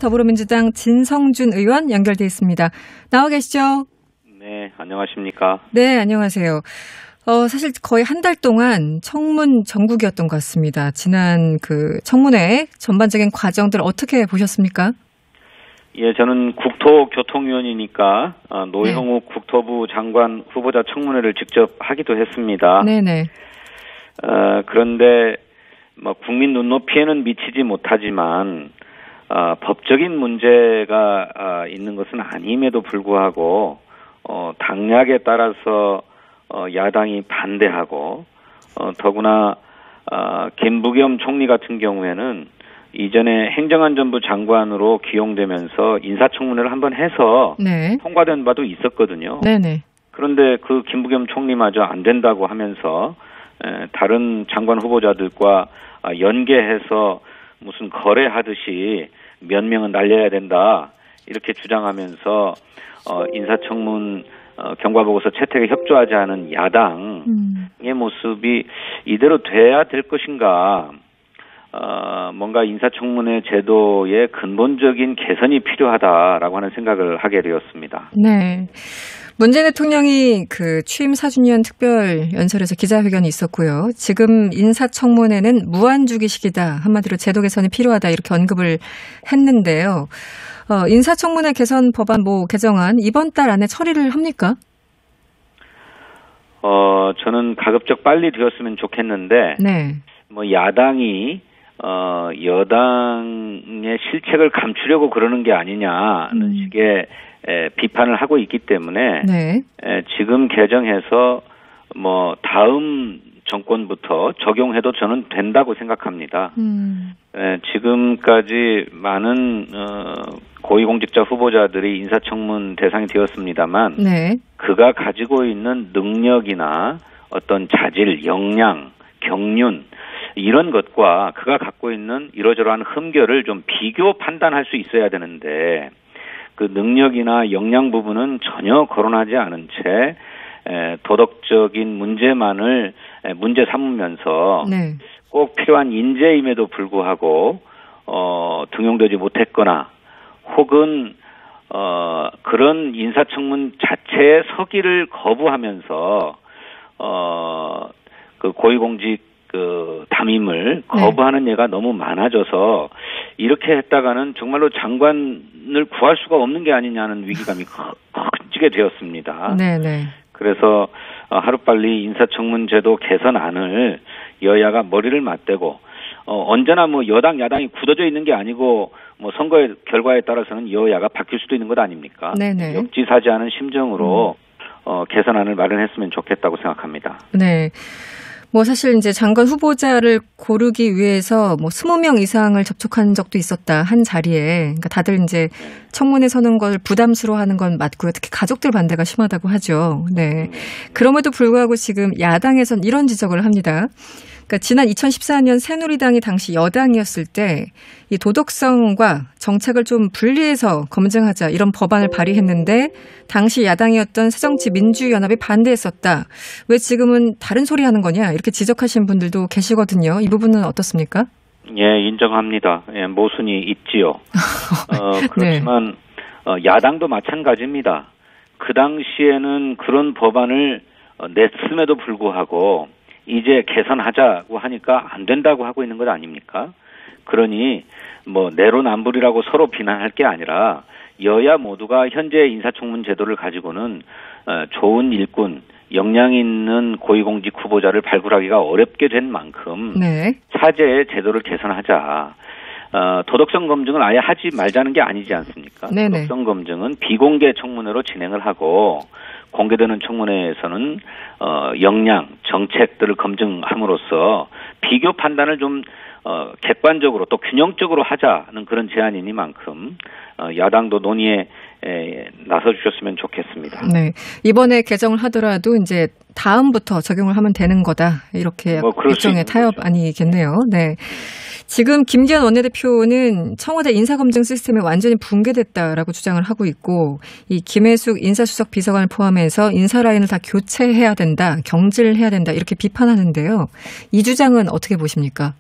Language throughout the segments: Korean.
더불어민주당 진성준 의원 연결돼 있습니다. 나와 계시죠? 네, 안녕하십니까? 네, 안녕하세요. 사실 거의 한 달 동안 청문 정국이었던 것 같습니다. 지난 그 청문회 전반적인 과정들 어떻게 보셨습니까? 예, 저는 국토교통위원이니까 노형욱 국토부 장관 후보자 청문회를 직접 하기도 했습니다. 네네. 그런데 국민 눈높이에는 미치지 못하지만 법적인 문제가 있는 것은 아님에도 불구하고 당락에 따라서 야당이 반대하고 더구나 김부겸 총리 같은 경우에는 이전에 행정안전부 장관으로 기용되면서 인사청문회를 한번 해서 통과된 바도 있었거든요. 네네. 그런데 그 김부겸 총리마저 안 된다고 하면서 다른 장관 후보자들과 연계해서 무슨 거래하듯이 몇 명은 날려야 된다 이렇게 주장하면서 인사청문 경과보고서 채택에 협조하지 않은 야당의 모습이 이대로 돼야 될 것인가. 뭔가 인사청문회 제도의 근본적인 개선이 필요하다라고 하는 생각을 하게 되었습니다. 네. 문재인 대통령이 그 취임 4주년 특별 연설에서 기자회견이 있었고요. 지금 인사청문회는 무한주기식이다. 한마디로 제도 개선이 필요하다. 이렇게 언급을 했는데요. 인사청문회 개선 법안 개정안 이번 달 안에 처리를 합니까? 저는 가급적 빨리 되었으면 좋겠는데, 네. 야당이 여당의 실책을 감추려고 그러는 게 아니냐는 식의 비판을 하고 있기 때문에 지금 개정해서 다음 정권부터 적용해도 저는 된다고 생각합니다. 지금까지 많은 고위공직자 후보자들이 인사청문 대상이 되었습니다만 그가 가지고 있는 능력이나 어떤 자질, 역량, 경륜 이런 것과 그가 갖고 있는 이러저러한 흠결을 좀 비교 판단할 수 있어야 되는데 그 능력이나 역량 부분은 전혀 거론하지 않은 채 도덕적인 문제만을 문제 삼으면서 꼭 필요한 인재임에도 불구하고 등용되지 못했거나 혹은 그런 인사청문 자체의 서기를 거부하면서 그 고위공직 담임을 거부하는 예가 너무 많아져서 이렇게 했다가는 정말로 장관을 구할 수가 없는 게 아니냐는 위기감이 커지게 되었습니다. 그래서 하루빨리 인사청문 제도 개선안을 여야가 머리를 맞대고 언제나 여당 야당이 굳어져 있는 게 아니고 선거의 결과에 따라서는 여야가 바뀔 수도 있는 것 아닙니까? 역지사지 않은 심정으로 개선안을 마련했으면 좋겠다고 생각합니다. 네. 사실 이제 장관 후보자를 고르기 위해서 20명 이상을 접촉한 적도 있었다. 한 자리에. 그러니까 다들 이제 청문회 서는 걸 부담스러워하는 건 맞고요. 특히 가족들 반대가 심하다고 하죠. 네. 그럼에도 불구하고 지금 야당에선 이런 지적을 합니다. 그러니까 지난 2014년 새누리당이 당시 여당이었을 때 이 도덕성과 정책을 좀 분리해서 검증하자 이런 법안을 발의했는데 당시 야당이었던 새정치민주연합이 반대했었다. 왜 지금은 다른 소리 하는 거냐 이렇게 지적하신 분들도 계시거든요. 이 부분은 어떻습니까? 예, 인정합니다. 예, 모순이 있지요. 그렇지만 야당도 마찬가지입니다. 그 당시에는 그런 법안을 냈음에도 불구하고 이제 개선하자고 하니까 안 된다고 하고 있는 것 아닙니까? 그러니 내로남불이라고 서로 비난할 게 아니라 여야 모두가 현재 인사청문 제도를 가지고는 좋은 일꾼, 역량 있는 고위공직 후보자를 발굴하기가 어렵게 된 만큼 차제의 제도를 개선하자. 도덕성 검증을 아예 하지 말자는 게 아니지 않습니까? 도덕성 검증은 비공개 청문회로 진행을 하고 공개되는 청문회에서는 역량, 정책들을 검증함으로써 비교 판단을 좀 객관적으로 또 균형적으로 하자는 그런 제안이니만큼 야당도 논의에 나서 주셨으면 좋겠습니다. 네. 이번에 개정을 하더라도 이제 다음부터 적용을 하면 되는 거다. 이렇게 일종의 타협 아니겠네요. 네. 지금 김기현 원내대표는 청와대 인사검증 시스템이 완전히 붕괴됐다라고 주장을 하고 있고 이 김혜숙 인사수석 비서관을 포함해서 인사 라인을 다 교체해야 된다, 경질해야 된다 이렇게 비판하는데요. 이 주장은 어떻게 보십니까?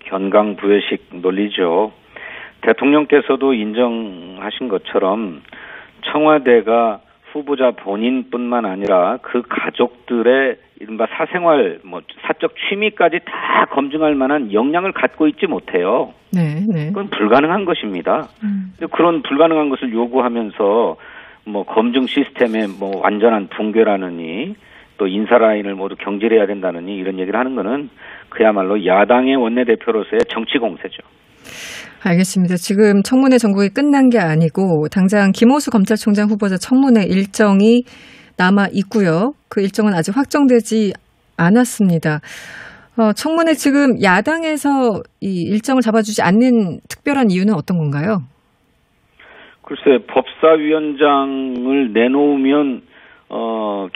견강부회식 논리죠. 대통령께서도 인정하신 것처럼 청와대가 후보자 본인뿐만 아니라 그 가족들의 이른바 사생활, 사적 취미까지 다 검증할 만한 역량을 갖고 있지 못해요. 네. 그건 불가능한 것입니다. 그런 불가능한 것을 요구하면서 검증 시스템의 완전한 붕괴라느니 또 인사 라인을 모두 경질해야 된다느니 이런 얘기를 하는 거는 그야말로 야당의 원내대표로서의 정치 공세죠. 알겠습니다. 지금 청문회 전국이 끝난 게 아니고 당장 김호수 검찰총장 후보자 청문회 일정이 남아 있고요. 그 일정은 아직 확정되지 않았습니다. 청문회 지금 야당에서 이 일정을 잡아주지 않는 특별한 이유는 어떤 건가요? 글쎄, 법사위원장을 내놓으면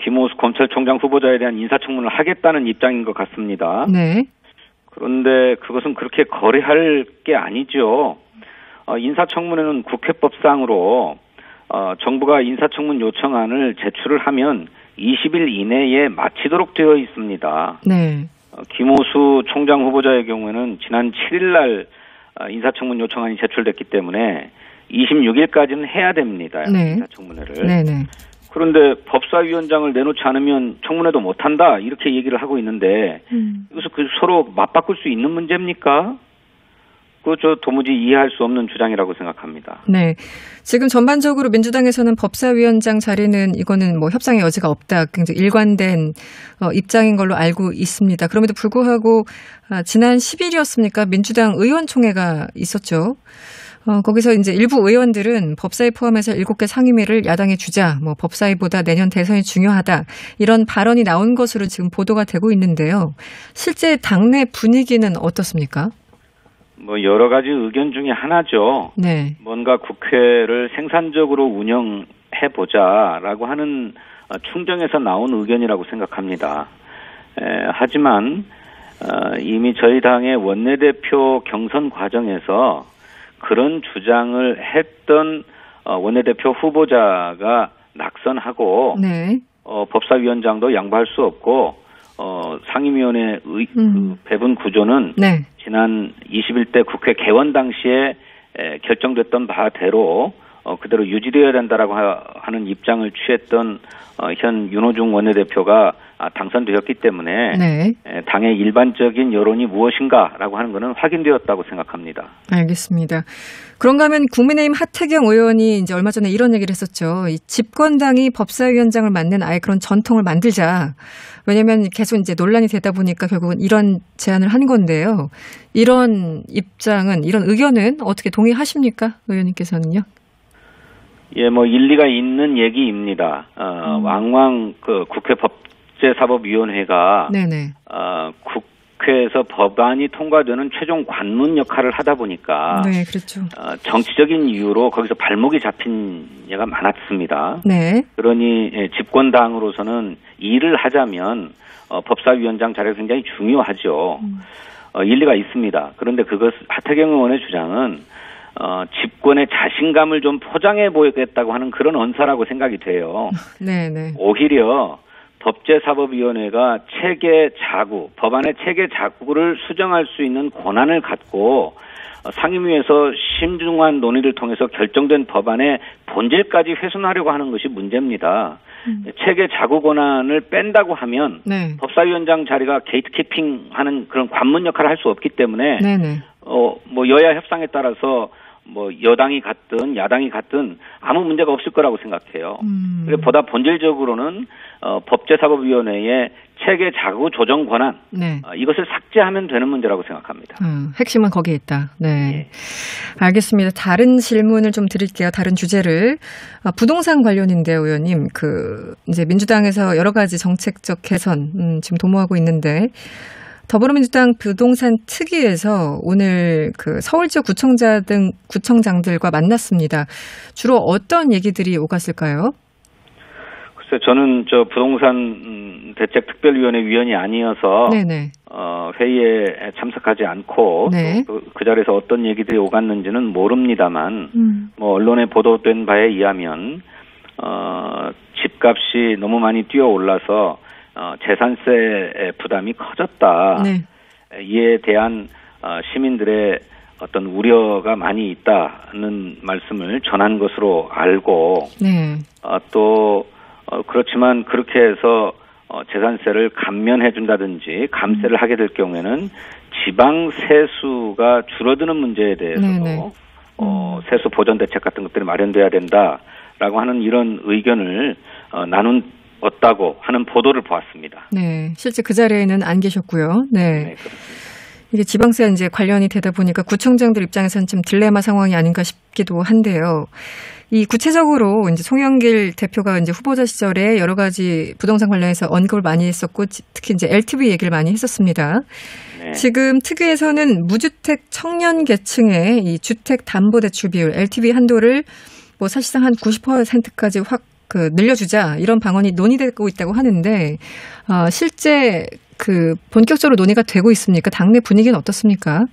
김호수 검찰총장 후보자에 대한 인사청문을 하겠다는 입장인 것 같습니다. 네. 그런데 그것은 그렇게 거래할 게 아니죠. 인사청문회는 국회법상으로 정부가 인사청문 요청안을 제출을 하면 20일 이내에 마치도록 되어 있습니다. 네. 김호수 총장 후보자의 경우에는 지난 7일 날 인사청문 요청안이 제출됐기 때문에 26일까지는 해야 됩니다. 네. 인사청문회를. 네네. 그런데 법사위원장을 내놓지 않으면 청문회도 못한다 이렇게 얘기를 하고 있는데 이것을 서로 맞바꿀 수 있는 문제입니까? 그거 도무지 이해할 수 없는 주장이라고 생각합니다. 네. 지금 전반적으로 민주당에서는 법사위원장 자리는 이거는 협상의 여지가 없다. 굉장히 일관된 입장인 걸로 알고 있습니다. 그럼에도 불구하고 지난 10일이었습니까? 민주당 의원총회가 있었죠. 거기서 이제 일부 의원들은 법사위 포함해서 7개 상임위를 야당에 주자, 법사위보다 내년 대선이 중요하다, 이런 발언이 나온 것으로 지금 보도가 되고 있는데요. 실제 당내 분위기는 어떻습니까? 여러 가지 의견 중에 하나죠. 네. 뭔가 국회를 생산적으로 운영해보자라고 하는 충정에서 나온 의견이라고 생각합니다. 하지만 이미 저희 당의 원내대표 경선 과정에서 그런 주장을 했던 원내대표 후보자가 낙선하고 네. 법사위원장도 양보할 수 없고 상임위원회 그 배분 구조는 네. 지난 21대 국회 개원 당시에 결정됐던 바대로 그대로 유지되어야 된다라고 하는 입장을 취했던 현 윤호중 원내대표가 당선되었기 때문에 네. 당의 일반적인 여론이 무엇인가라고 하는 것은 확인되었다고 생각합니다. 알겠습니다. 그런가 하면 국민의힘 하태경 의원이 이제 얼마 전에 이런 얘기를 했었죠. 이 집권당이 법사위원장을 맡는 아예 그런 전통을 만들자. 왜냐하면 계속 이제 논란이 되다 보니까 결국은 이런 제안을 한 건데요. 이런 입장은, 이런 의견은 어떻게 동의하십니까, 의원님께서는요? 예, 일리가 있는 얘기입니다. 왕왕 그 국회 법제사법위원회가 네네. 국회에서 법안이 통과되는 최종 관문 역할을 하다 보니까 네, 그렇죠. 정치적인 이유로 거기서 발목이 잡힌 예가 많았습니다. 네. 그러니 집권당으로서는 일을 하자면 법사위원장 자리가 굉장히 중요하죠. 일리가 있습니다. 그런데 하태경 의원의 주장은 집권의 자신감을 좀 포장해 보이겠다고 하는 그런 언사라고 생각이 돼요. 네네. 오히려 법제사법위원회가 체계 자구, 법안의 체계 자구를 수정할 수 있는 권한을 갖고 상임위에서 심중한 논의를 통해서 결정된 법안의 본질까지 훼손하려고 하는 것이 문제입니다. 체계 자구 권한을 뺀다고 하면 네. 법사위원장 자리가 게이트키핑하는 그런 관문 역할을 할 수 없기 때문에 네네. 여야 협상에 따라서 여당이 갔든 야당이 갔든 아무 문제가 없을 거라고 생각해요. 보다 본질적으로는 법제사법위원회의 체계 자구 조정 권한 네. 이것을 삭제하면 되는 문제라고 생각합니다. 핵심은 거기에 있다. 네, 네. 알겠습니다. 다른 질문을 좀 드릴게요. 다른 주제를 부동산 관련인데요, 의원님. 이제 민주당에서 여러 가지 정책적 개선 지금 도모하고 있는데. 더불어민주당 부동산 특위에서 오늘 서울 지역 구청장들과 만났습니다. 주로 어떤 얘기들이 오갔을까요? 글쎄, 저는 부동산 대책특별위원회 위원이 아니어서 네네. 회의에 참석하지 않고 네. 그 자리에서 어떤 얘기들이 오갔는지는 모릅니다만 언론에 보도된 바에 의하면 집값이 너무 많이 뛰어올라서 재산세 부담이 커졌다. 네. 이에 대한 시민들의 어떤 우려가 많이 있다는 말씀을 전한 것으로 알고 네. 또 그렇지만 그렇게 해서 재산세를 감면해 준다든지 감세를 하게 될 경우에는 지방 세수가 줄어드는 문제에 대해서도 세수 보전 대책 같은 것들이 마련돼야 된다라고 하는 이런 의견을 나눴다고 하는 보도를 보았습니다. 네, 실제 그 자리에는 안 계셨고요. 네. 네, 그렇습니다. 이게 지방세와 이제 관련이 되다 보니까 구청장들 입장에서는 좀 딜레마 상황이 아닌가 싶기도 한데요. 이 구체적으로 이제 송영길 대표가 이제 후보자 시절에 여러 가지 부동산 관련해서 언급을 많이 했었고 특히 이제 LTV 얘기를 많이 했었습니다. 네. 지금 특위에서는 무주택 청년 계층의 이 주택 담보 대출 비율 LTV 한도를 뭐 사실상 한 90%까지 확 늘려주자 이런 방안이 논의되고 있다고 하는데 실제 본격적으로 논의가 되고 있습니까? 당내 분위기는 어떻습니까?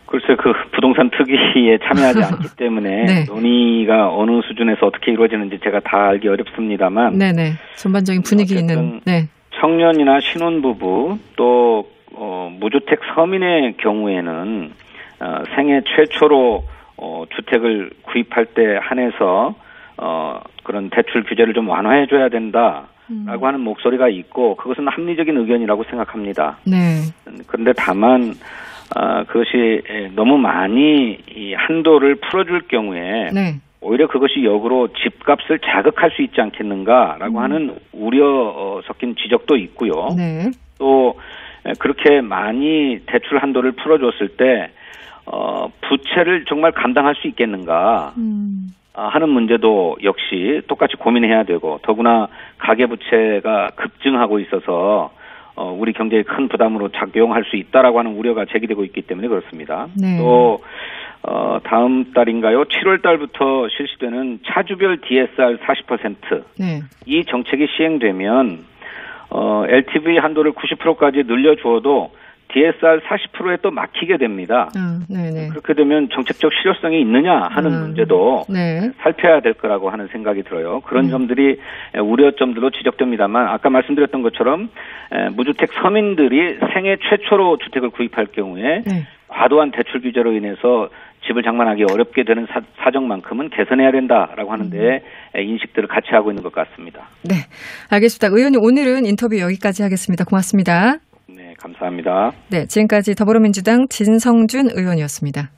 글쎄 부동산 특위에 참여하지 않기 때문에 네. 논의가 어느 수준에서 어떻게 이루어지는지 제가 다 알기 어렵습니다만 네네. 전반적인 분위기 있는 네. 청년이나 신혼부부 또 무주택 서민의 경우에는 생애 최초로 주택을 구입할 때 한해서 그런 대출 규제를 좀 완화해줘야 된다라고 하는 목소리가 있고 그것은 합리적인 의견이라고 생각합니다. 네. 그런데 다만 그것이 너무 많이 이 한도를 풀어줄 경우에 네. 오히려 그것이 역으로 집값을 자극할 수 있지 않겠는가라고 하는 우려 섞인 지적도 있고요. 네. 또 그렇게 많이 대출 한도를 풀어줬을 때 부채를 정말 감당할 수 있겠는가 하는 문제도 역시 똑같이 고민해야 되고 더구나 가계부채가 급증하고 있어서 우리 경제에 큰 부담으로 작용할 수 있다라고 하는 우려가 제기되고 있기 때문에 그렇습니다. 네. 또 다음 달인가요? 7월 달부터 실시되는 차주별 DSR 40% 네. 이 정책이 시행되면 LTV 한도를 90%까지 늘려주어도 DSR 40%에 또 막히게 됩니다. 네네. 그렇게 되면 정책적 실효성이 있느냐 하는 문제도 네. 살펴야 될 거라고 하는 생각이 들어요. 그런 점들이 우려점들로 지적됩니다만 아까 말씀드렸던 것처럼 무주택 서민들이 생애 최초로 주택을 구입할 경우에 네. 과도한 대출 규제로 인해서 집을 장만하기 어렵게 되는 사정만큼은 개선해야 된다라고 하는데 인식들을 같이 하고 있는 것 같습니다. 네, 알겠습니다. 의원님 오늘은 인터뷰 여기까지 하겠습니다. 고맙습니다. 네, 감사합니다. 네, 지금까지 더불어민주당 진성준 의원이었습니다.